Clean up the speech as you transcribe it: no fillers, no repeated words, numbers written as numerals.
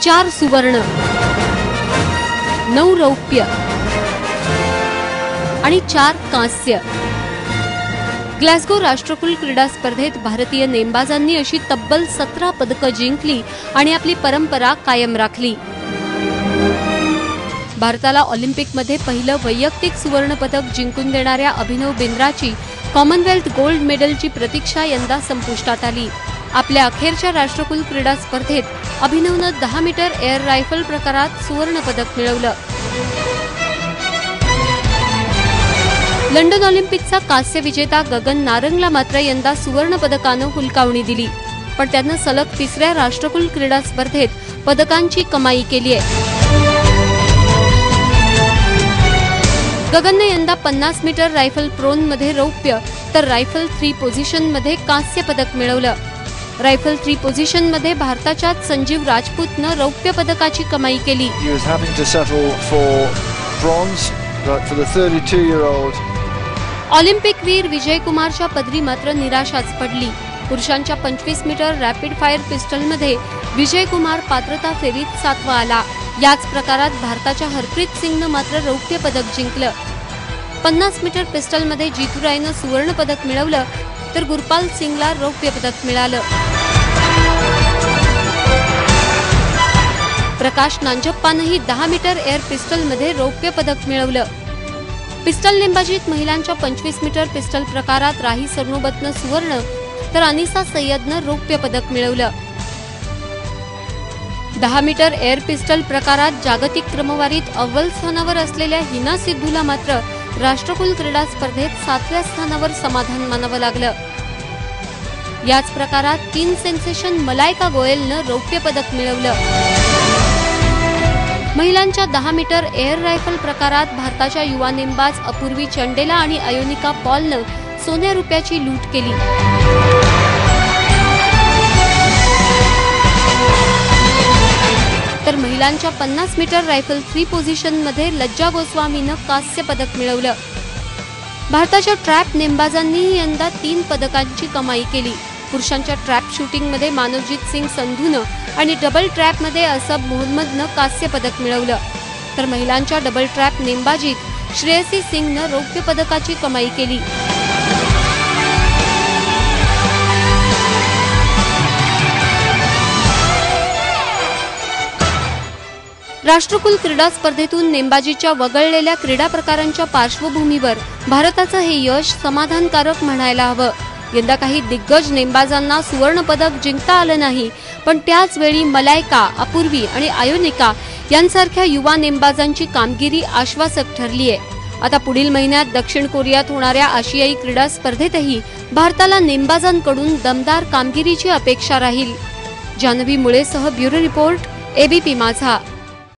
4 सुवर्ण, 9 रौप्य आणि 4 कांस्य। ग्लासगो राष्ट्रकुल क्रीडा स्पर्धेत भारतीय नेमबाजांनी अशी तब्बल 17 पदकं जिंकली आणि आपली परंपरा कायम राखली। भारताला ऑलिम्पिकमध्ये पहिलं वैयक्तिक सुवर्ण पदक जिंकून देणाऱ्या अभिनव बिंद्राची कॉमनवेल्थ गोल्ड मेडलची प्रतीक्षा यंदा संपुष्टात आली। आपल्या अखेरच्या राष्ट्रकुल क्रीडा स्पर्धेत अभिनवनं 10 मीटर एअर रायफल प्रकारात सुवर्ण पदक मिळवलं। लंडन ऑलिम्पिकचा कांस्य विजेता गगन नारंगला मात्र यंदा सुवर्ण पदकानं हुलकावणी दिली, पण त्यानं सलग 3ऱ्या राष्ट्रकुल क्रीडा स्पर्धेत पदकांची कमाई केली आहे। गगनने यंदा 50 मीटर रायफल प्रोन मध्ये रौप्य तर रायफल 3 पोझिशन मध्ये कांस्य पदक मिळवलं। रायफल 3 पोझिशन मध्ये भारताच्या संजीव राजपूतनं रौप्य पदकाची कमाई केली। ऑलिम्पिक वीर विजय कुमारच्या पदरी मात्र निराशाच पडली। पुरुषांच्या 25 metre rapid fire पिस्टलमध्ये Vijay Kumar पात्रता फेरीत 7वा आला। याच प्रकारात भारताच्या हरप्रीत सिंगनं मात्र रौप्य पदक जिंकलं। 50 मीटर पिस्टलमध्ये जीतू रायनं सुवर्ण पदक मिळवलं तर गुरपाल सिंगला रौप्य पदक मिळालं। प्रकाश नांजप्पानंही 10 मीटर एअर पिस्टलमध्ये रौप्य पदक मिळवलं। पिस्टल नेमबाजीत महिलांच्या 25 मीटर पिस्टल प्रकारात राही सरनोबतनं सुवर्ण तर अनिसा सय्यदनं रौप्य पदक मिळवलं। 10 मीटर एअर पिस्टल प्रकारात जागतिक क्रमवारीत अव्वल स्थानावर असलेल्या हिना सिद्धूला मात्र राष्ट्रकुल क्रीडा स्पर्धेत 7व्या स्थानावर समाधान मानावं लागलं। याच प्रकारात 3 सेन्सेशन मलायका गोयलनं रौप्य पदक मिळवलं। महिलांच्या 10 मीटर एअर रायफल प्रकारात भारताच्या युवा नेमबाज अपूर्वी चंडेला आणि अयोनिका पॉलनं सोन्या रुपयाची लूट केली। तर महिलांच्या 50 मीटर रायफल 3 पोझिशन मध्ये लज्जा गोस्वामीनं कांस्य पदक मिळवलं। भारताच्या ट्रॅप नेमबाजांनीही यंदा 3 पदकांची कमाई केली। पुरुषांच्या ट्रॅप शूटिंग मध्ये मानवजीत सिंग संधूनं आणि डबल ट्रॅप मध्ये असब मोहम्मदनं कांस्य पदक मिळवलं तर महिलांच्या डबल ट्रॅप नेमबाजीत श्रेयसी सिंगनं रौप्य पदकाची कमाई केली। राष्ट्रकुल क्रीडा स्पर्धेतून नेमबाजीच्या वगळलेल्या क्रीडा प्रकारांच्या पार्श्वभूमीवर भारताचं हे यश समाधानकारक म्हणायला हवं। यंदा काही दिग्गज नेमबाजांना सुवर्ण पदक जिंकता आलं नाही, पण त्याच वेळी मलायका, अपूर्वी आणि आयोनिका यांसारख्या युवा नेमबाजांची कामगिरी आश्वासक ठरली आहे। आता पुढील महिन्यात दक्षिण कोरियात होणाऱ्या आशियाई क्रीडा स्पर्धेतही भारताला नेमबाजांकडून दमदार कामगिरीची अपेक्षा राहील। जानवी मुळेसह ब्युरो रिपोर्ट, एबीपी माझा।